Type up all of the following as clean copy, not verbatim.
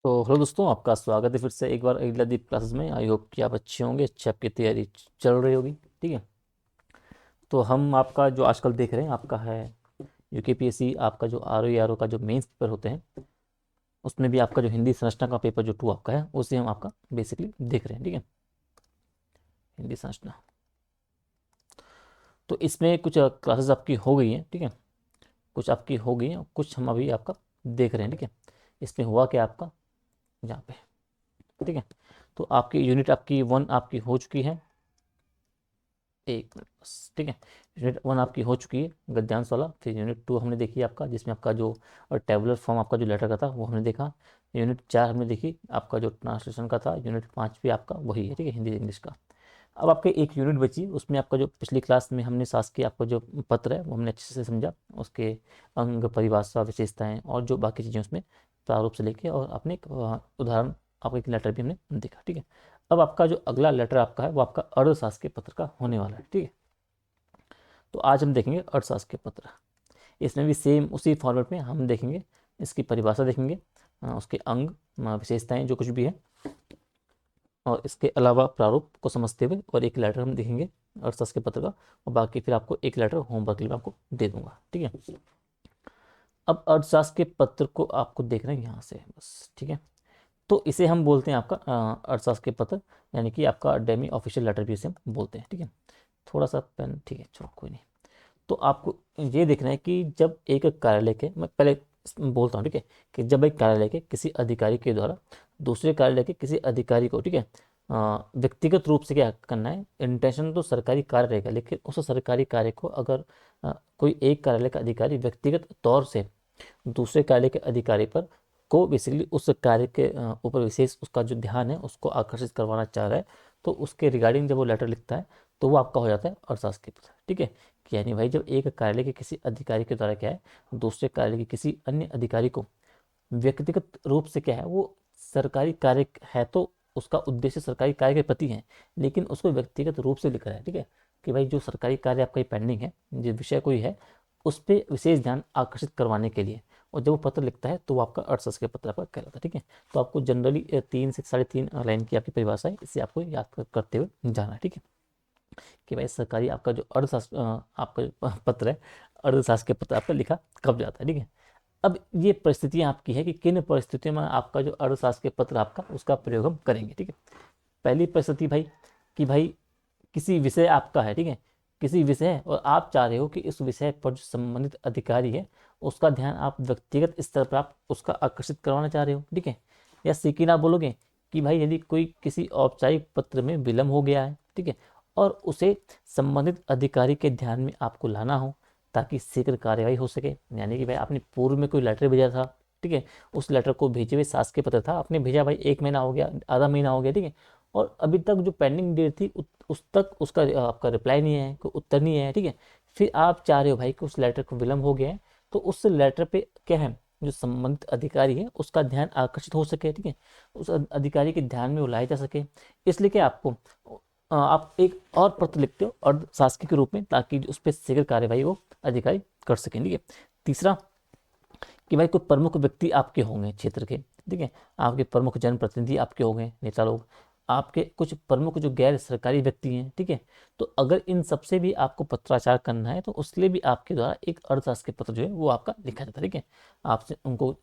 तो हेलो दोस्तों, आपका स्वागत है फिर से एक बार अगलादीप क्लासेस में। आई होप कि आप अच्छे होंगे, अच्छे आपकी तैयारी चल रही होगी। ठीक है, तो हम आपका जो आजकल देख रहे हैं आपका है यूकेपीएससी। आपका जो आर ओ का जो मेंस पेपर होते हैं उसमें भी आपका जो हिंदी संरचना का पेपर जो 2 आपका है उसे हम आपका बेसिकली देख रहे हैं। ठीक है, हिंदी संरचना। तो इसमें कुछ क्लासेस आपकी हो गई हैं। ठीक है, कुछ आपकी हो गई हैं, कुछ हम अभी आपका देख रहे हैं। ठीक है, इसमें हुआ क्या आपका यहाँ पे। ठीक है, तो आपकी यूनिट आपकी 1 आपकी हो चुकी है। एक मिनट बस। ठीक है, यूनिट 1 आपकी हो चुकी है गद्यांश वाला। फिर यूनिट 2 हमने देखी आपका, जिसमें आपका जो टेबुलर फॉर्म आपका जो लेटर का था वो हमने देखा। यूनिट 4 हमने देखी आपका जो ट्रांसलेशन का था। यूनिट 5 भी आपका वही है। ठीक है, हिंदी इंग्लिश का। अब आपके एक यूनिट बची, उसमें आपका जो पिछली क्लास में हमने शासकीय आपका जो पत्र है वो हमने अच्छे से समझा। उसके अंग, परिभाषा, विशेषताएं और जो बाकी चीज़ें उसमें प्रारूप से लेके, और अपने एक उदाहरण आपका एक लेटर भी हमने देखा। ठीक है, अब आपका जो अगला लेटर आपका है वो आपका अर्थशास्त्र के पत्र का होने वाला है। ठीक है, तो आज हम देखेंगे अर्थशास्त्र के पत्र। इसमें भी सेम उसी फॉर्मेट में हम देखेंगे, इसकी परिभाषा देखेंगे, उसके अंग, विशेषताएं जो कुछ भी है, और इसके अलावा प्रारूप को समझते हुए और एक लेटर हम देखेंगे अर्थशास्त्र के पत्र का। और बाकी फिर आपको एक लेटर होमवर्क के लिए मैं आपको दे दूंगा। ठीक है, अब अर्थशास्त्र के पत्र को आपको देखना है यहाँ से बस। ठीक है, तो इसे हम बोलते हैं आपका अर्थशास्त्र के पत्र, यानी कि आपका डेमी ऑफिशियल लेटर भी इसे हम बोलते हैं। ठीक है, थोड़ा सा पेन, ठीक है चलो कोई नहीं। तो आपको ये देखना है कि जब एक कार्यालय के, मैं पहले बोलता हूँ, ठीक है, कि जब एक कार्यालय के किसी अधिकारी के द्वारा दूसरे कार्यालय के किसी अधिकारी को, ठीक है, व्यक्तिगत रूप से क्या करना है, इंटेंशन तो सरकारी कार्य रहेगा, लेकिन उस सरकारी कार्य को अगर कोई एक कार्यालय का अधिकारी व्यक्तिगत तौर से दूसरे कार्य के अधिकारी पर को बेसिकली उस कार्य के ऊपर विशेष उसका जो ध्यान है उसको आकर्षित करवाना चाह रहा है, तो उसके रिगार्डिंग जब वो लेटर लिखता है तो वो आपका हो जाता है अर्थशास्त्र के पत्र। ठीक है, कि यानी भाई जब एक कार्यालय के किसी अधिकारी के द्वारा क्या है दूसरे कार्यालय के किसी अन्य अधिकारी को व्यक्तिगत रूप से क्या है, वो सरकारी कार्य है तो उसका उद्देश्य सरकारी कार्य के प्रति है, लेकिन उसको व्यक्तिगत रूप से लिख रहा है। ठीक है, कि भाई जो सरकारी कार्य आपका पेंडिंग है, जिस विषय कोई है, उस पर विशेष ध्यान आकर्षित करवाने के लिए, और जब वो पत्र लिखता है तो वो आपका अर्थशास्त्र के पत्र आपका कहलाता है। ठीक है, तो आपको जनरली 3 से 3.5 लाइन की आपकी परिभाषा है, इसे आपको याद करते हुए जाना है। ठीक है, कि भाई सरकारी आपका जो अर्थशास्त्र आपका जो पत्र है, अर्थशास्त्र के पत्र आपका लिखा कब जाता है। ठीक है, अब ये परिस्थितियां आपकी है कि किन परिस्थितियों में आपका जो अर्थशास्त्र के पत्र आपका उसका प्रयोग हम करेंगे। ठीक है, पहली परिस्थिति भाई, कि भाई किसी विषय आपका है, ठीक है, किसी विषय है और आप चाह रहे हो कि इस विषय पर जो संबंधित अधिकारी है उसका ध्यान आप व्यक्तिगत स्तर पर आप उसका आकर्षित करवाना चाह रहे हो। ठीक है, या सीकिन आप बोलोगे कि भाई यदि कोई किसी औपचारिक पत्र में विलंब हो गया है, ठीक है, और उसे संबंधित अधिकारी के ध्यान में आपको लाना हो ताकि शीघ्र कार्यवाही हो सके, यानी कि भाई आपने पूर्व में कोई लेटर भेजा था, ठीक है, उस लेटर को भेजे हुए शासकीय पत्र था, आपने भेजा भाई 1 महीना हो गया, आधा महीना हो गया, ठीक है, और अभी तक जो पेंडिंग डेट थी उस तक उसका आपका रिप्लाई नहीं है, कोई उत्तर नहीं है। ठीक है, फिर आप चाह रहे हो भाई कि उस लेटर को विलंब हो गया है, तो उस लेटर पे क्या है, जो संबंधित अधिकारी है उसका ध्यान आकर्षित हो सके, ठीक है, उस अधिकारी के ध्यान में वो लाया जा सके, इसलिए क्या आपको आप एक और पत्र लिखते हो और शासकीय के रूप में, ताकि उस पर शीघ्र कार्यवाही वो अधिकारी कर सकें। ठीक है, तीसरा, कि भाई कोई प्रमुख व्यक्ति आपके होंगे क्षेत्र के, ठीक है, आपके प्रमुख जनप्रतिनिधि आपके होंगे, नेता लोग, आपके कुछ प्रमुख जो गैर सरकारी व्यक्ति हैं, ठीक है, तो अगर इन सबसे भी आपको पत्राचार करना है तो उसके लिए भी आपके द्वारा एक अर्थशास्त्र के पत्र जो है वो आपका लिखा जाता है। ठीक है, आपसे उनको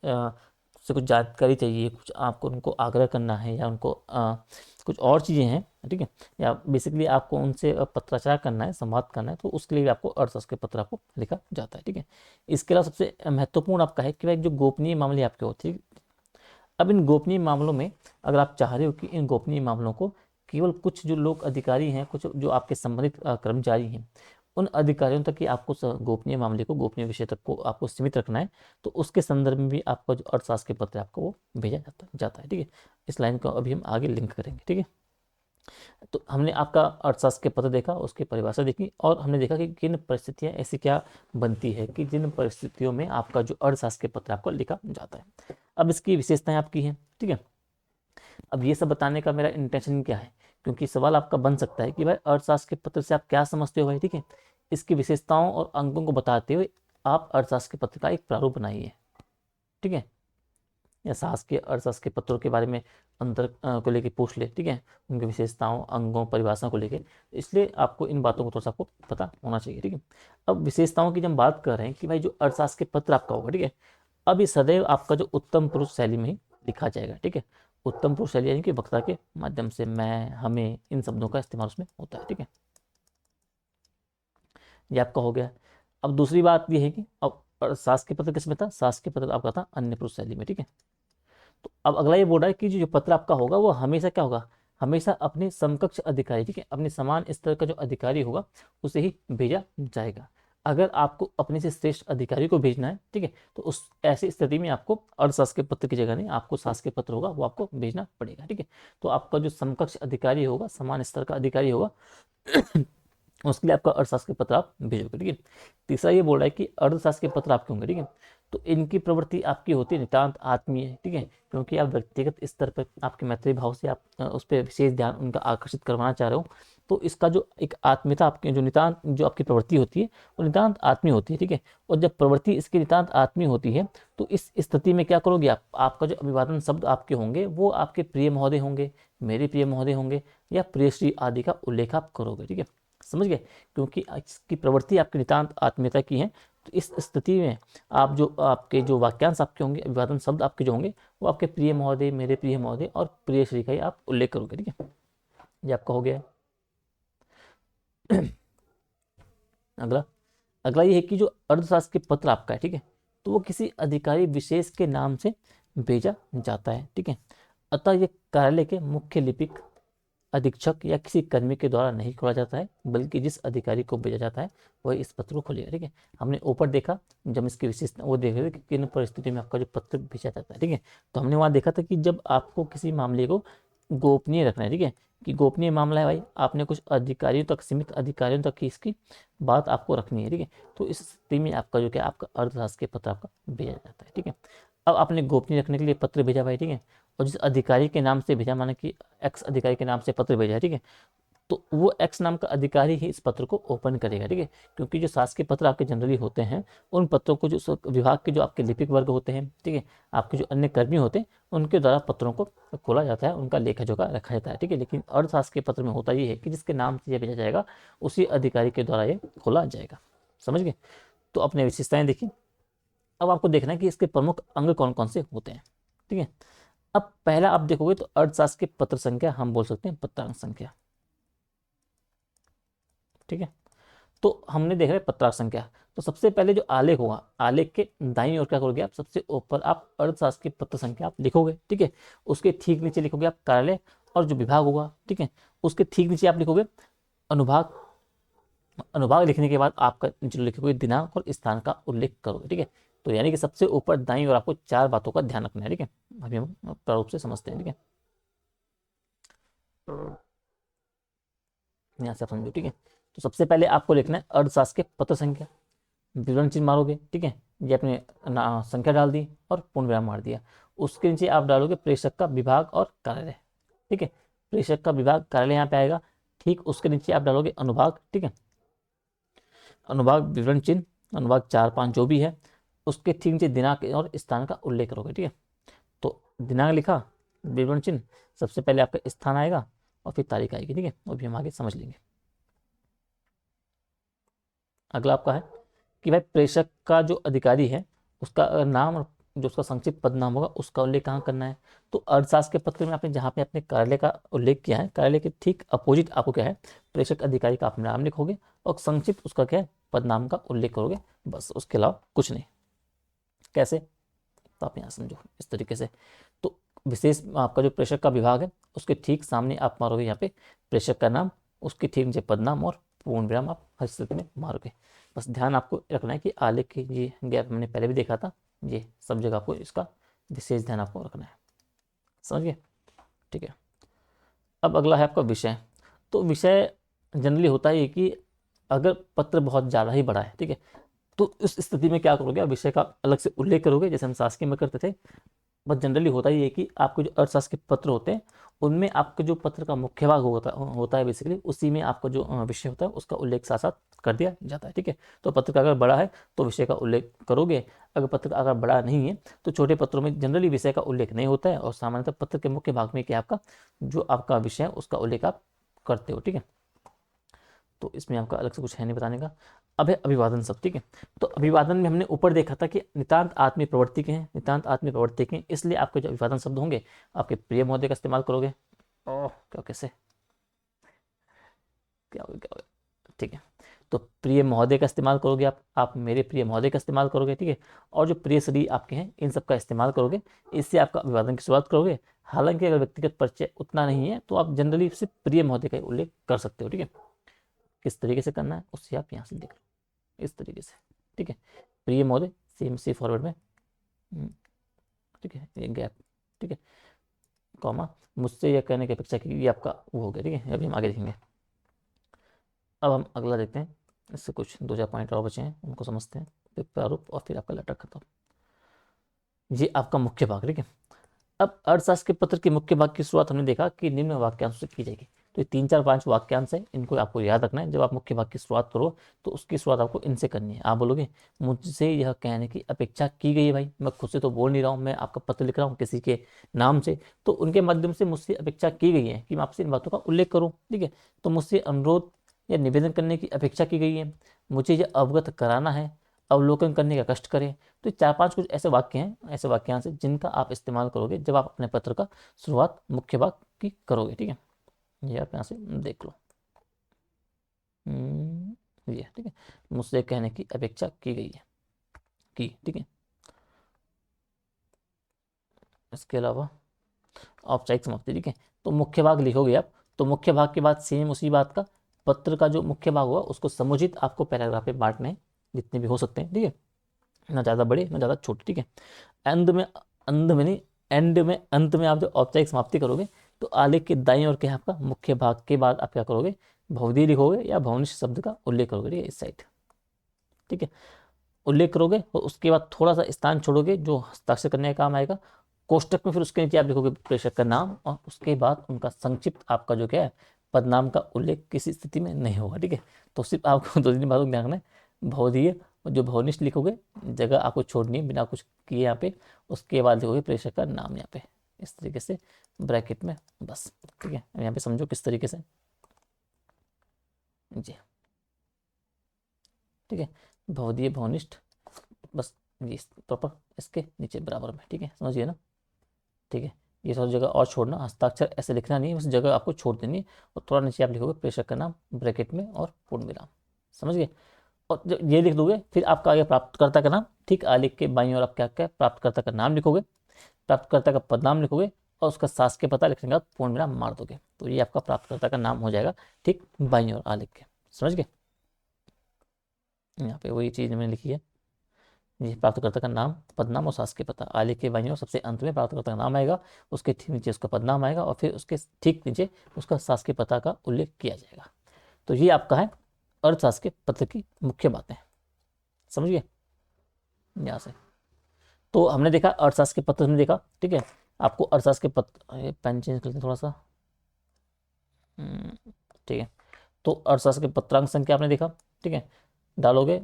से कुछ जानकारी चाहिए, कुछ आपको उनको आग्रह करना है, या उनको कुछ और चीज़ें हैं, ठीक है, या बेसिकली आपको उनसे पत्राचार करना है, संवाद करना है, तो उसके लिए भी आपको अर्थशास्त्र के पत्र आपको लिखा जाता है। ठीक है, इसके अलावा सबसे महत्वपूर्ण आपका है कि भाई जो गोपनीय मामले आपके होते हैं, अब इन गोपनीय मामलों में अगर आप चाह रहे हो कि इन गोपनीय मामलों को केवल कुछ जो लोग अधिकारी हैं, कुछ जो आपके संबंधित कर्मचारी हैं, उन अधिकारियों तक ही आपको गोपनीय मामले को, गोपनीय विषय तक को आपको सीमित रखना है, तो उसके संदर्भ में भी आपका जो अर्थशास्त्र के पत्र है आपको वो भेजा जाता है। ठीक है, इस लाइन को अभी हम आगे लिंक करेंगे। ठीक है, तो हमने आपका अर्थशास्त्र के पत्र देखा, उसकी परिभाषा देखी, और हमने देखा कि किन परिस्थितियाँ ऐसी क्या बनती है कि जिन परिस्थितियों में आपका जो अर्थशास्त्र के पत्र आपको लिखा जाता है। अब इसकी विशेषताएं आपकी हैं। ठीक है, अब ये सब बताने का मेरा इंटेंशन क्या है, क्योंकि सवाल आपका बन सकता है कि भाई अर्थशास्त्र के पत्र से आप क्या समझते हो भाई। ठीक है, इसकी विशेषताओं और अंकों को बताते हुए आप अर्थशास्त्र के पत्र का एक प्रारूप बनाइए। ठीक है, या शासकीय अर्थशास्त्र के पत्रों के बारे में अंतर को लेके पूछ ले, ठीक है, उनकी विशेषताओं, अंगों, परिभाषा को लेके, इसलिए आपको इन बातों को थोड़ा सा आपको पता होना चाहिए, ठीक है। अब विशेषताओं की जब हम बात कर रहे हैं कि भाई जो अर्थशास्त्र के पत्र आपका होगा, ठीक है, अब ये सदैव आपका जो उत्तम पुरुष शैली में ही लिखा जाएगा, ठीक है। उत्तम पुरुष शैली यानी कि वक्ता के माध्यम से, मैं, हमें, इन शब्दों का इस्तेमाल उसमें होता है, ठीक है। ये आपका हो गया। अब दूसरी बात ये है कि अब शासकीय पत्र किस में था, शासकीय पत्र आपका था अन्य पुरुष शैली में, ठीक है। तो अब अगला ये बोल रहा है कि जो पत्र आपका होगा वो हमेशा क्या होगा, हमेशा अपने समकक्ष अधिकारी, ठीक है, अपने समान स्तर का जो अधिकारी होगा उसे ही भेजा जाएगा। अगर आपको अपने से श्रेष्ठ अधिकारी को भेजना है, ठीक है, तो उस ऐसी स्थिति में आपको अर्थशास्त्र के पत्र की जगह नहीं, आपको शासकीय पत्र होगा वो आपको भेजना पड़ेगा, ठीक है। तो आपका जो समकक्ष अधिकारी होगा, समान स्तर का अधिकारी होगा उसके लिए आपका अर्थशास्त्र के पत्र आप भेजोगे, ठीक है। तीसरा ये बोल रहा है कि अर्थशास्त्र के पत्र आपके होंगे, ठीक है, तो इनकी प्रवृत्ति आपकी होती है नितांत आत्मीय, ठीक है, क्योंकि आप व्यक्तिगत स्तर पर आपके मैत्री भाव से आप उस पर विशेष ध्यान उनका आकर्षित करवाना चाह रहे हो। तो इसका जो एक आत्मीयता आपकी जो नितांत जो आपकी प्रवृत्ति होती है वो नितांत आत्मीय होती है, ठीक है। और जब प्रवृत्ति इसकी नितांत आत्मीय होती है तो इस स्थिति में क्या करोगे आप, आपका जो अभिवादन शब्द आपके होंगे वो आपके प्रिय महोदय होंगे, मेरे प्रिय महोदय होंगे, या प्रिय श्री आदि का उल्लेख आप करोगे, ठीक है, समझ गए, क्योंकि इसकी प्रवृत्ति आपकी नितांत आत्मीयता की है। तो इस स्थिति में आप जो आपके जो वाक्यांश आपके होंगे, अभिवादन शब्द आपके जो होंगे वो आपके प्रिय महोदय, मेरे प्रिय महोदय और प्रिय श्री का ही आप उल्लेख करोगे, ठीक है। ये आपका हो गया। अगला अगला ये है कि जो अर्थशास्त्र के पत्र आपका है, ठीक है, तो वो किसी अधिकारी विशेष के नाम से भेजा जाता है, ठीक है। अतः ये कार्यालय के मुख्य लिपिक, अधीक्षक या किसी कर्मी के द्वारा नहीं खोला जाता है, बल्कि जिस अधिकारी को भेजा जाता है वह इस पत्र को खोलेगा, ठीक है। हमने ऊपर देखा जब इसकी विशेषता वो देख रहे थे कि किन परिस्थितियों में आपका जो पत्र भेजा जाता है, ठीक है। तो हमने वहाँ देखा था कि जब आपको किसी मामले को गोपनीय रखना है, ठीक है, कि गोपनीय मामला है भाई, आपने कुछ अधिकारियों तक, सीमित अधिकारियों तक की इसकी बात आपको रखनी है, ठीक है। तो इस स्थिति में आपका जो क्या आपका अर्थशास्त्र के पत्र आपका भेजा जाता है, ठीक है। अब आपने गोपनीय रखने के लिए पत्र भेजा भाई, ठीक है, और जिस अधिकारी के नाम से भेजा, माना कि एक्स अधिकारी के नाम से पत्र भेजा है, ठीक है, तो वो एक्स नाम का अधिकारी ही इस पत्र को ओपन करेगा, ठीक है। क्योंकि जो शासकीय पत्र आपके जनरली होते हैं उन पत्रों को जो विभाग के जो आपके लिपिक वर्ग होते हैं, ठीक है, आपके जो अन्य कर्मी होते हैं उनके द्वारा पत्रों को खोला जाता है, उनका लेखा जोखा रखा जाता है, ठीक है। लेकिन अर्थशास्त्र के पत्र में होता ये है कि जिसके नाम से यह भेजा जाएगा उसी अधिकारी के द्वारा ये खोला जाएगा, समझ गए। तो अपने विशेषताएं देखिए। अब आपको देखना है कि इसके प्रमुख अंग कौन कौन से होते हैं, ठीक है। अब पहला आप देखोगे तो अर्थशास्त्र की पत्र संख्या, हम बोल सकते हैं पत्रांक संख्या, ठीक है। तो हमने देखा है पत्रांक संख्या। तो सबसे पहले जो आलेख होगा, आलेख के दाईं ओर क्या करोगे आप, सबसे ऊपर आप अर्थशास्त्र की पत्र संख्या आप लिखोगे, ठीक है। उसके ठीक नीचे लिखोगे आप कार्यालय और जो विभाग होगा, ठीक है, उसके ठीक नीचे आप लिखोगे अनुभाग। अनुभाग लिखने के बाद आपका जो लिखोगे दिनांक और स्थान का उल्लेख करोगे, ठीक है। तो यानी कि सबसे ऊपर दाईं ओर आपको चार बातों का ध्यान रखना है, ठीक है। अभी हम प्रारूप से समझते हैं, ठीक है, यहाँ से आप समझो, ठीक है। तो सबसे पहले आपको लिखना है अर्थशास्त्र के पत्र संख्या, विवरण चिन्ह मारोगे, ठीक है, ये आपने संख्या डाल दी और पूर्ण विराम मार दिया। उसके नीचे आप डालोगे प्रेषक का विभाग और कार्यालय, ठीक है, प्रेषक का विभाग कार्यालय यहाँ पे आएगा। ठीक उसके नीचे आप डालोगे अनुभाग, ठीक है, अनुभाग विवरण चिन्ह, अनुभाग 4-5 जो भी है, उसके ठीक नीचे दिनांक और स्थान का उल्लेख करोगे, ठीक है। तो दिनांक लिखा, विवरण चिन्ह, सबसे पहले आपका स्थान आएगा और फिर तारीख आएगी, ठीक है, वो भी हम आगे समझ लेंगे। अगला आपका है कि भाई प्रेषक का जो अधिकारी है उसका नाम और जो उसका संक्षिप्त पद नाम होगा उसका उल्लेख कहाँ करना है। तो अर्थशास्त्र के पत्र में आपने जहाँ पे अपने कार्यालय का उल्लेख किया है, कार्यालय के ठीक अपोजिट आपको क्या है, प्रेषक अधिकारी का अपना नाम लिखोगे और संक्षिप्त उसका क्या है, पद नाम का उल्लेख करोगे, बस, उसके अलावा कुछ नहीं। कैसे, तो आप यहाँ समझो इस तरीके से। तो विशेष आपका जो प्रेषक का विभाग है उसके ठीक सामने आप मारोगे यहाँ पे प्रेषक का नाम, उसके ठीक नीचे पद नाम और पूर्ण विराम आप हर स्थिति में मारोगे। बस ध्यान आपको रखना है कि आलेख की ये गैप हमने पहले भी देखा था, ये सब जगह आपको इसका विशेष ध्यान आपको रखना है, समझ गए, ठीक है। अब अगला है आपका विषय। तो विषय जनरली होता है कि अगर पत्र बहुत ज़्यादा ही बड़ा है, ठीक है, तो उस स्थिति में क्या करोगे, आप विषय का अलग से उल्लेख करोगे, जैसे हम शासकीय में करते थे। बस जनरली होता ही है कि आपके जो अर्थशास्त्र के पत्र होते हैं उनमें आपके जो पत्र का मुख्य भाग होता है बेसिकली, उसी में आपका जो विषय होता है उसका उल्लेख साथ साथ कर दिया जाता है, ठीक है। तो पत्र का अगर बड़ा है तो विषय का उल्लेख करोगे, अगर पत्र का अगर बड़ा नहीं है तो छोटे पत्रों में जनरली विषय का उल्लेख नहीं होता है, और सामान्यतः पत्र के मुख्य भाग में कि आपका जो आपका विषय है उसका उल्लेख आप करते हो, ठीक है। तो इसमें आपका अलग से कुछ है नहीं बताने का। अब है अभिवादन सब, ठीक है। तो अभिवादन में हमने ऊपर देखा था कि नितांत आत्मीय प्रवृत्ति के हैं, नितांत आत्मीय प्रवृत्ति के हैं, इसलिए आपके जो अभिवादन शब्द होंगे आपके प्रिय महोदय का इस्तेमाल करोगे। ओह क्या कैसे क्या हो गया क्या हो गया, ठीक है। तो प्रिय महोदय का इस्तेमाल करोगे आप मेरे प्रिय महोदय का इस्तेमाल करोगे, ठीक है। और जो प्रिय सदी आपके हैं इन सब का इस्तेमाल करोगे, इससे आपका अभिवादन की शुरुआत करोगे। हालांकि अगर व्यक्तिगत परिचय उतना नहीं है तो आप जनरली सिर्फ प्रिय महोदय का उल्लेख कर सकते हो, ठीक है। किस तरीके से करना है उससे आप यहाँ से देख लो, इस तरीके से, ठीक है। प्रिय महोदय सेम सी फॉरवर्ड में, ठीक है, ये गैप, ठीक है, कॉमा, मुझसे यह कहने की अपेक्षा की, ये आपका वो हो गया, ठीक है। अभी हम आगे देखेंगे। अब हम अगला देखते हैं, इससे कुछ 2-4 पॉइंट और बचे हैं उनको समझते हैं, फिर प्रारूप और फिर आपका लेटर खत्म। ये आपका मुख्य भाग, ठीक है। अब अर्थशास्त्र के पत्र के मुख्य भाग की शुरुआत हमने देखा कि निम्न वाक्यांशों से की जाएगी। तो ये 3-4-5 वाक्यांश है, इनको आपको याद रखना है। जब आप मुख्य भाग की शुरुआत करो तो उसकी शुरुआत आपको इनसे करनी है। आप बोलोगे मुझसे यह कहने की अपेक्षा की गई है। भाई मैं खुद से तो बोल नहीं रहा हूँ, मैं आपका पत्र लिख रहा हूँ किसी के नाम से, तो उनके माध्यम से मुझसे अपेक्षा की गई है कि मैं आपसे इन बातों का उल्लेख करूँ, ठीक है। तो मुझसे अनुरोध या निवेदन करने की अपेक्षा की गई है, मुझे यह अवगत कराना है, अवलोकन करने का कष्ट करें। तो 4-5 कुछ ऐसे वाक्य हैं, ऐसे वाक्यांश हैं जिनका आप इस्तेमाल करोगे जब आप अपने पत्र का शुरुआत मुख्य भाग की करोगे, ठीक है। ये आप यहाँ से देख लो, ये ठीक है, मुझसे कहने की अपेक्षा की गई है, की, ठीक है। इसके अलावा औपचारिक समाप्ति, ठीक है। तो मुख्य भाग लिखोगे आप, तो मुख्य भाग के बाद सेम उसी बात का पत्र का जो मुख्य भाग होगा उसको समुचित आपको पैराग्राफ में बांटने हैं, जितने भी हो सकते हैं, ठीक है। ना ज़्यादा बड़े ना ज़्यादा छोटे, ठीक है। अंत में अंत में नहीं एंड में अंत में आप जो औपचारिक समाप्ति करोगे तो आलेख के दाईं ओर के आपका मुख्य भाग के बाद आप क्या करोगे, भवदीय लिखोगे या भवनिष्ठ शब्द का उल्लेख करोगे, ठीक है, इस साइड, ठीक है। उल्लेख करोगे और उसके बाद थोड़ा सा स्थान छोड़ोगे जो हस्ताक्षर करने का काम आएगा कोष्टक में, फिर उसके नीचे आप लिखोगे प्रेषक का नाम, और उसके बाद उनका संक्षिप्त आपका जो क्या है पदनाम का उल्लेख किसी स्थिति में नहीं होगा, ठीक है। तो सिर्फ आपको 2-3 बातों को ध्यान रखना है, भवदीय जो भवनिष्ठ लिखोगे, जगह आपको छोड़नी है बिना कुछ किए यहाँ पे, उसके बाद लिखोगे प्रेषक का नाम यहाँ पे इस तरीके से ब्रैकेट में, बस, ठीक है। यहाँ पे समझो किस तरीके से, जी, ठीक है। भवदीय भवनिष्ठ, बस ये प्रॉपर इसके नीचे बराबर में, ठीक है, समझिए ना, ठीक है। ये सब जगह और छोड़ना, हस्ताक्षर ऐसे लिखना नहीं है, बस जगह आपको छोड़ देनी है, और थोड़ा नीचे आप लिखोगे प्रेषक का नाम ब्रैकेट में और पूर्ण विराम, समझ गए। और जब ये लिख दोगे फिर आपका आगे प्राप्तकर्ता का नाम, ठीक, आलेख के बाईं ओर आप क्या क्या प्राप्तकर्ता का नाम लिखोगे, प्राप्तकर्ता का पदनाम लिखोगे और उसका शासकीय पता लिखने के बाद पूर्ण विराम मार दोगे, तो ये आपका प्राप्तकर्ता का नाम हो जाएगा, ठीक, बाईं ओर आलेख के, समझ गए। यहाँ पे वही चीज़ मैंने लिखी है, ये प्राप्तकर्ता का नाम, पदनाम और शासकीय पता, आलेख के बाईं ओर सबसे अंत में प्राप्तकर्ता का नाम आएगा, उसके ठीक नीचे उसका पदनाम आएगा और फिर उसके ठीक नीचे उसका शासकीय पता का उल्लेख किया जाएगा। तो ये आपका है अर्थशास्त्र के पत्र की मुख्य बातें, समझिए यहाँ से। तो हमने देखा अर्थशास्त्र के पत्र, हमने देखा, ठीक है। आपको अर्थशास्त्र के पत्र, पेन चेंज करते हैं थोड़ा सा, ठीक है। तो अर्थशास्त्र के पत्रांक संख्या आपने देखा, ठीक है, डालोगे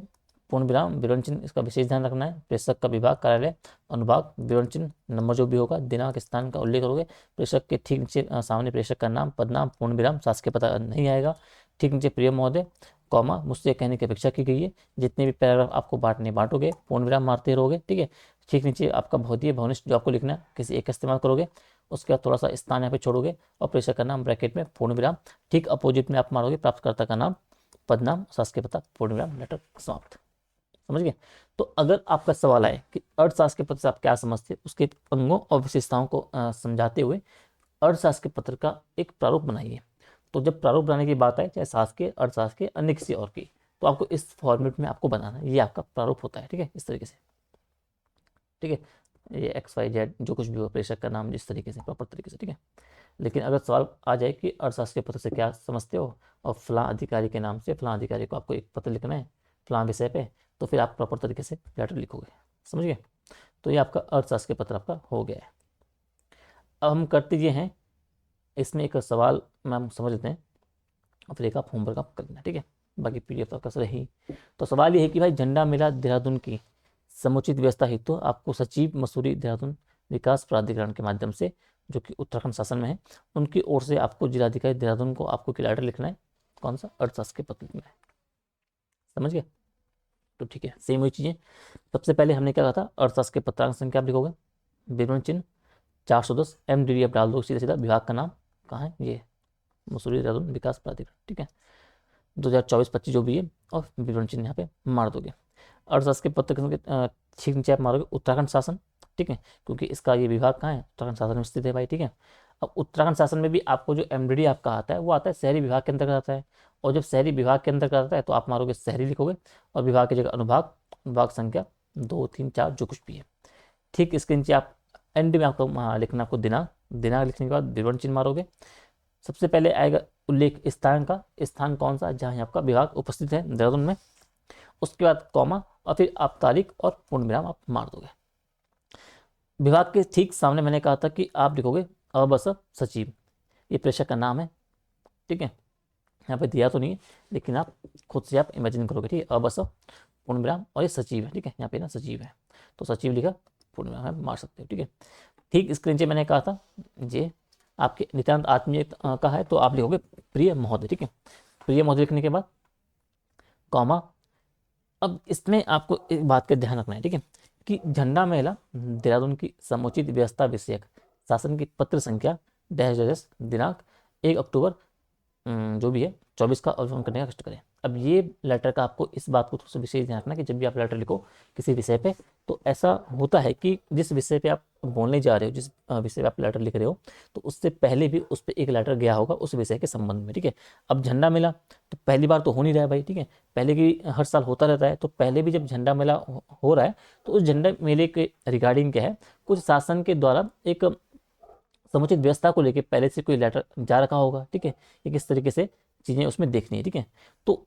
पूर्ण विराम विवरण चिन्ह, इसका विशेष ध्यान रखना है, प्रेषक का विभाग कार्यालय अनुभाग विवरण चिन्ह नंबर जो भी होगा दिनांक स्थान का उल्लेख करोगे, प्रेषक के ठीक नीचे सामने प्रेषक का नाम पदनाम पूर्ण विराम शासकीय पता नहीं आएगा, ठीक नीचे प्रिय महोदय कॉमा मुझसे कहने की अपेक्षा की गई है, जितने भी पैराग्राफ आपको बांटने बांटोगे पूर्ण विराम मारते रहोगे, ठीक है। ठीक नीचे आपका भौतिक भवनिष्ठ जो आपको लिखना है किसी एक का इस्तेमाल करोगे, उसके बाद थोड़ा सा स्थान यहाँ पे छोड़ोगे और प्रेषक का नाम ब्रैकेट में पूर्ण विराम, ठीक अपोजिट में आप मारोगे प्राप्तकर्ता का नाम पदनाम शासकीय पता पूर्ण विराम, लेटर समाप्त, समझ गए। तो अगर आपका सवाल आए कि अर्थशास्त्र के पत्र से आप क्या समझते हैं, उसके अंगों और विशेषताओं को समझाते हुए अर्थशास्त्र के पत्र का एक प्रारूप बनाइए। तो जब प्रारूप बनाने की बात आए, चाहे शासकीय अर्थशास्त्र के अन्य किसी और की, तो आपको इस फॉर्मेट में आपको बनाना है, ये आपका प्रारूप होता है, ठीक है, इस तरीके से, ठीक है। ये XYZ जो कुछ भी हो, प्रेषक का नाम जिस तरीके से प्रॉपर तरीके से, ठीक है। लेकिन अगर सवाल आ जाए कि अर्थशास्त्र के पत्र से क्या समझते हो और फलां अधिकारी के नाम से फलां अधिकारी को आपको एक पत्र लिखना है फलां विषय पे, तो फिर आप प्रॉपर तरीके से लेटर लिखोगे, समझिए। तो ये आपका अर्थशास्त्र के पत्र आपका हो गया है। अब हम करते ये हैं, इसमें एक सवाल मैम समझ लेते हैं और फिर एक आप होमवर्क आप कर लेना, ठीक है। बाकी PDF तो आपका सर ही। तो सवाल ये है कि भाई झंडा मेला देहरादून की समुचित व्यवस्था हेतु तो आपको सचिव मसूरी देहरादून विकास प्राधिकरण के माध्यम से, जो कि उत्तराखंड शासन में है, उनकी ओर से आपको जिलाधिकारी देहरादून को आपको लेटर लिखना है। कौन सा? अर्थशास्त्र के पत्र लिखना है। समझ गए? तो ठीक है, सेम वही चीज़ें। सबसे पहले हमने क्या कहा था, अर्थशास्त्र के पत्रांक संख्या आप लिखोगे, विवरण चिन्ह 410, MDD आप डाल दो सीधा सीधा, विभाग का नाम कहाँ है, ये मसूरी देहरादून विकास प्राधिकरण, ठीक है, 2024-25 जो भी है, और विवरण चिन्ह यहाँ पे मार दोगे। अर्थशास्त्र के पत्र के ठीक नीचे आप मारोगे उत्तराखंड शासन, ठीक है, क्योंकि इसका ये विभाग कहाँ है, उत्तराखंड शासन में स्थित है भाई, ठीक है। अब उत्तराखंड शासन में भी आपको जो MDD आपका आता है वो आता है शहरी विभाग के अंतर्गत आता है, और जब शहरी विभाग के अंतर्गत आता है तो आप मारोगे शहरी लिखोगे, और विभाग की जगह अनुभाग, विभाग संख्या 2, 3, 4 जो कुछ भी है, ठीक। इसके नीचे आप एंड में आपको लिखना, आपको दिनांक, दिनांक लिखने के बाद विवरण चिन्ह मारोगे। सबसे पहले आएगा उल्लेख स्थान का, स्थान कौन सा, जहाँ आपका विभाग उपस्थित है देहरादून में, उसके बाद कॉमा, और फिर आप तारीख और पूर्ण विराम आप मार दोगे। विभाग के ठीक सामने मैंने कहा था कि आप लिखोगे अबस सचिव, ये प्रेषक का नाम है, ठीक है, यहाँ पे दिया तो नहीं है लेकिन आप खुद से आप इमेजिन करोगे, ठीक है, अबस पूर्ण विराम, और ये सचिव है, ठीक है, यहाँ पे ना सचिव है तो सचिव लिखा, पूर्ण विराम मार सकते हो, ठीक है। ठीक इसके नीचे मैंने कहा था ये आपके नित्यानंद आत्मीय का है, तो आप लिखोगे प्रिय महोदय, ठीक है, प्रिय महोदय लिखने के बाद कॉमा। अब इसमें आपको एक बात का ध्यान रखना है, ठीक है, कि झंडा मेला देहरादून की समुचित व्यवस्था विषयक शासन की पत्र संख्या डैश दिनांक 1 अक्टूबर जो भी है 24 का अवलोकन करने का कष्ट करें। अब ये लेटर का आपको इस बात को थोड़ा सा विशेष ध्यान रखना कि जब भी आप लेटर लिखो किसी विषय पे, तो ऐसा होता है कि जिस विषय पे आप बोलने जा रहे हो, जिस विषय पे आप लेटर लिख रहे हो, तो उससे पहले भी उस पर एक लेटर गया होगा उस विषय के संबंध में, ठीक है। अब झंडा मेला तो पहली बार तो हो नहीं रहा है भाई, ठीक है, पहले की हर साल होता रहता है, तो पहले भी जब झंडा मेला हो रहा है तो उस झंडा मेले के रिगार्डिंग क्या है, कुछ शासन के द्वारा एक समुचित व्यवस्था को लेकर पहले से कोई लेटर जा रखा होगा, ठीक है, ये किस तरीके से चीज़ें उसमें देखनी है, ठीक है। तो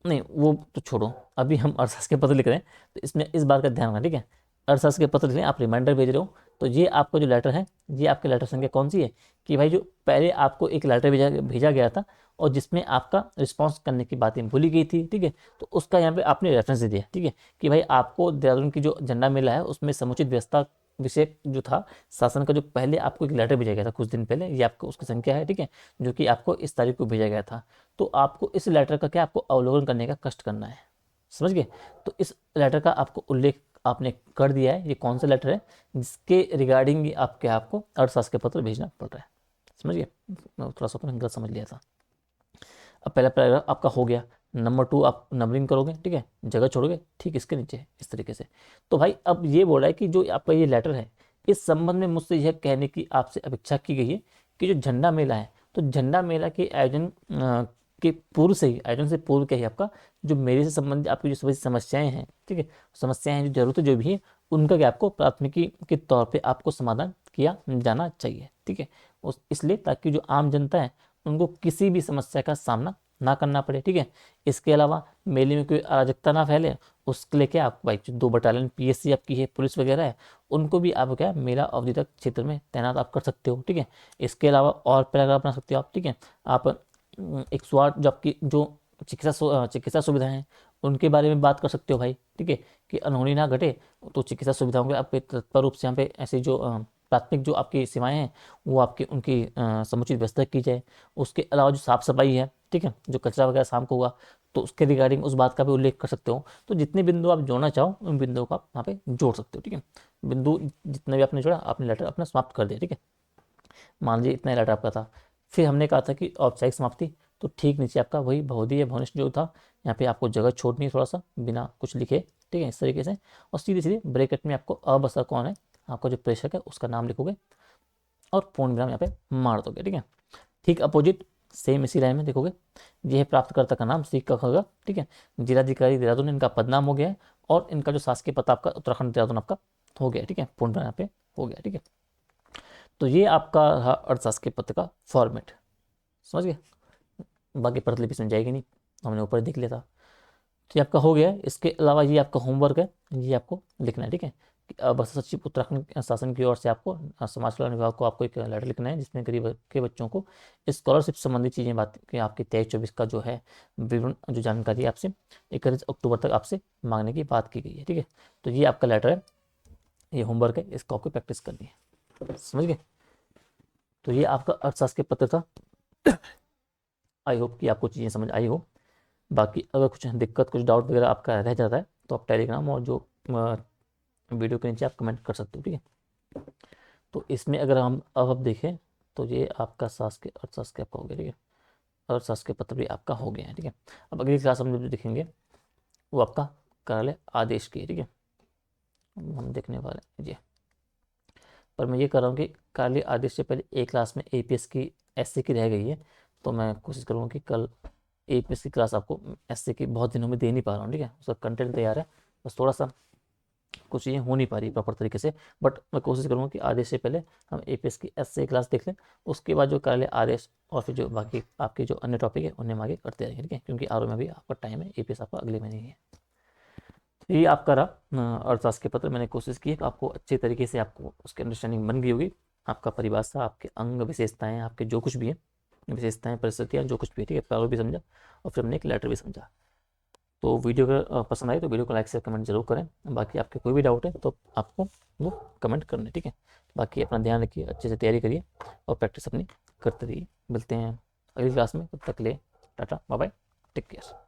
नहीं वो तो छोड़ो, अभी हम अर्थशास्त्र के पत्र लिख रहे हैं, तो इसमें इस बात का ध्यान रखना, ठीक है। अर्थशास्त्र के पत्र लिख रहे हैं, आप रिमाइंडर भेज रहे हो, तो ये आपका जो लेटर है, ये आपके लेटर संख्या कौन सी है, कि भाई जो पहले आपको एक लेटर भेजा गया था और जिसमें आपका रिस्पॉन्स करने की बातें भूली गई थी, ठीक है, तो उसका यहाँ पे आपने रेफरेंस दे दिया, ठीक है, कि भाई आपको देहरादून की जो झंडा मेला है उसमें समुचित व्यवस्था विषय जो था शासन का, जो पहले आपको एक लेटर भेजा गया था कुछ दिन पहले, ये आपको उसकी संख्या है, ठीक है, जो कि आपको इस तारीख को भेजा गया था, तो आपको इस लेटर का क्या आपको अवलोकन करने का कष्ट करना है, समझ गए। तो इस लेटर का आपको उल्लेख आपने कर दिया है, ये कौन सा लेटर है जिसके रिगार्डिंग आपको अर्थशास्त्र के पत्र भेजना पड़ रहा है, समझ गए। मैं थोड़ा सा गलत समझ लिया था। अब पहला पैराग्राफ आपका हो गया, नंबर 2 आप नंबरिंग करोगे, ठीक है, जगह छोड़ोगे, ठीक इसके नीचे इस तरीके से। तो भाई अब ये बोल रहा है कि जो आपका ये लेटर है, इस संबंध में मुझसे यह कहने की आपसे अपेक्षा की गई है कि जो झंडा मेला है, तो झंडा मेला के आयोजन के पूर्व से ही, आयोजन से पूर्व के ही आपका जो मेरे से संबंधित आपकी जो सभी समस्याएं हैं, ठीक है, समस्याएं हैं, जो जरूरतें जो भी है, उनका क्या आपको प्राथमिकी के तौर पे आपको समाधान किया जाना चाहिए, ठीक है, उस इसलिए ताकि जो आम जनता है उनको किसी भी समस्या का सामना ना करना पड़े, ठीक है। इसके अलावा मेले में कोई अराजकता ना फैले, उसके लिए क्या आप भाई जो 2 बटालियन PSC आपकी है, पुलिस वगैरह है, उनको भी आप क्या मेला अवधि तक क्षेत्र में तैनात आप कर सकते हो, ठीक है। इसके अलावा और पैराग्राफ बना सकते हो आप, ठीक है। आप 108 जो आपकी जो चिकित्सा सुविधाएं हैं उनके बारे में बात कर सकते हो भाई, ठीक है, कि अनहोनी ना घटे, तो चिकित्सा सुविधाओं के आप तत्पर रूप से यहाँ पे ऐसे जो प्राथमिक जो आपकी सेवाएं हैं वो आपकी उनकी समुचित व्यवस्था की जाए। उसके अलावा जो साफ़ सफाई है, ठीक है, जो कचरा वगैरह शाम को हुआ तो उसके रिगार्डिंग उस बात का भी उल्लेख कर सकते हो। तो जितने बिंदु आप जोड़ना चाहो उन बिंदुओं को आप वहाँ पे जोड़ सकते हो, ठीक है। बिंदु जितना भी आपने जोड़ा, आपने लेटर अपना समाप्त कर दिया, ठीक है। मान लीजिए इतना लेटर आपका था, फिर हमने कहा था कि औपचारिक समाप्ति, तो ठीक नीचे आपका वही बहुधीय भवनिष्ठ जो था, यहाँ पे आपको जगह छोड़नी है थोड़ा सा बिना कुछ लिखे, ठीक है, इस तरीके से, और सीधे सीधे ब्रैकेट में आपको अबसर कौन है, आपका जो प्रेषक है उसका नाम लिखोगे और पूर्ण विराम यहाँ पे मार दोगे, ठीक है। ठीक अपोजिट सेम इसी लाइन में देखोगे, यह प्राप्तकर्ता का नाम शिक्षक होगा, ठीक है, जिलाधिकारी देहरादून इनका पदनाम हो गया है, और इनका जो शासकीय पता आपका उत्तराखंड देहरादून आपका हो गया, ठीक है, पूर्ण विराम यहाँ पे हो गया, ठीक है। तो ये आपका रहा अर्थशास्त्र के पत्र का फॉर्मेट, समझ गए। बाकी प्रतिलिपि इसमें जाएगी नहीं, हमने ऊपर देख लिया था। तो ये आपका हो गया है। इसके अलावा ये आपका होमवर्क है, ये आपको लिखना है, ठीक है। कि बस सचिव उत्तराखंड शासन की ओर से आपको समाज कल्याण विभाग को आपको एक लेटर लिखना है, जिसमें गरीब के बच्चों को स्कॉलरशिप संबंधी चीज़ें बात कि आपकी 23-24 का जो है विवरण, जो जानकारी आपसे 31 अक्टूबर तक आपसे मांगने की बात की गई है। ठीक है, तो ये आपका लेटर है, ये होमवर्क है, इसको आपको प्रैक्टिस करनी है। समझ गए? तो ये आपका अर्थशास्त्र के पत्र था। आई होप कि आपको चीज़ें समझ आई हो। बाकी अगर कुछ दिक्कत, कुछ डाउट वगैरह आपका रह जाता है तो आप टेलीग्राम और जो वीडियो के नीचे आप कमेंट कर सकते हो। ठीक है, तो इसमें अगर हम अब देखें तो ये आपका शासकीय अर्थशास्त्र आपका हो गया। ठीक है, अर्थशास्त्र के पत्र भी आपका हो गया है। ठीक है, अब अगली क्लास हम जो देखेंगे वो आपका कार्यालय आदेश की है। ठीक है, हम देखने वाले हैं जी। पर मैं ये कर रहा हूँ कि कार्यालय आदेश से पहले एक क्लास में एपीएस की एससी की रह गई है, तो मैं कोशिश करूँगा कि कल एपीएस की क्लास आपको एससी की बहुत दिनों में दे नहीं पा रहा हूँ। ठीक है, उसका कंटेंट तैयार है, बस थोड़ा सा कुछ चीज़ें हो नहीं पा रही प्रॉपर तरीके से, बट मैं कोशिश करूँगा कि आदेश से पहले हम एपीएस की एससी क्लास देख लें, उसके बाद जो कार्यालय आदेश और फिर जो बाकी आपके जो अन्य टॉपिक है उन्हें हम आगे करते रहेंगे। ठीक है, क्योंकि आर में भी आपका टाइम है, एपीएस आपका अगले महीने ही है। ये आपका रहा अर्थशास्त्र के पत्र। मैंने कोशिश की है कि आपको अच्छे तरीके से आपको उसकी अंडरस्टैंडिंग बन गई होगी। आपका परिभाषा, आपके अंग विशेषताएं, आपके जो कुछ भी है विशेषताएं, परिस्थितियाँ, जो कुछ भी है। ठीक है, प्रारूप भी समझा और फिर हमने एक लेटर भी समझा। तो वीडियो अगर पसंद आई तो वीडियो को लाइक से कमेंट जरूर करें। बाकी आपके कोई भी डाउट है तो आपको वो कमेंट करना है। ठीक है, बाकी अपना ध्यान रखिए, अच्छे से तैयारी करिए और प्रैक्टिस अपनी करते रहिए। मिलते हैं अगली क्लास में, तब तक के लिए tata bye bye, take care.